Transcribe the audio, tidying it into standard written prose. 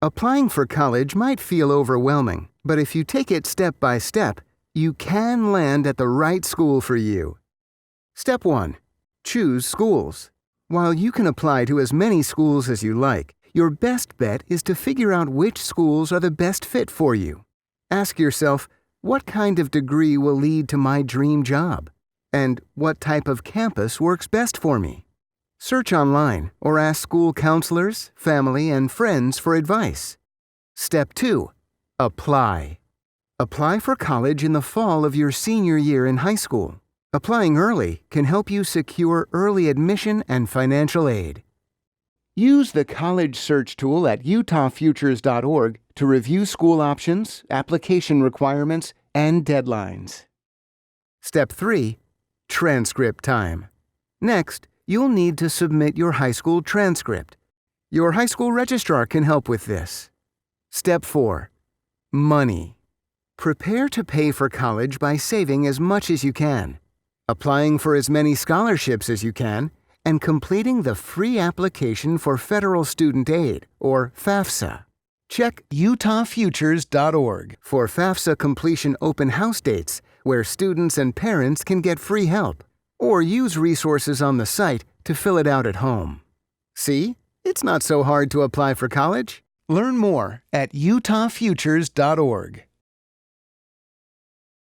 Applying for college might feel overwhelming, but if you take it step by step, you can land at the right school for you. Step 1. Choose schools. While you can apply to as many schools as you like, your best bet is to figure out which schools are the best fit for you. Ask yourself, what kind of degree will lead to my dream job? And what type of campus works best for me? Search online or ask school counselors, family, and friends for advice. Step 2. Apply. Apply for college in the fall of your senior year in high school. Applying early can help you secure early admission and financial aid. Use the college search tool at utahfutures.org to review school options, application requirements, and deadlines. Step 3. Transcript time. Next, you'll need to submit your high school transcript. Your high school registrar can help with this. Step 4. Money. Prepare to pay for college by saving as much as you can, applying for as many scholarships as you can, and completing the free application for Federal Student Aid, or FAFSA. Check utahfutures.org for FAFSA completion open house dates where students and parents can get free help, or use resources on the site to fill it out at home. See? It's not so hard to apply for college. Learn more at utahfutures.org.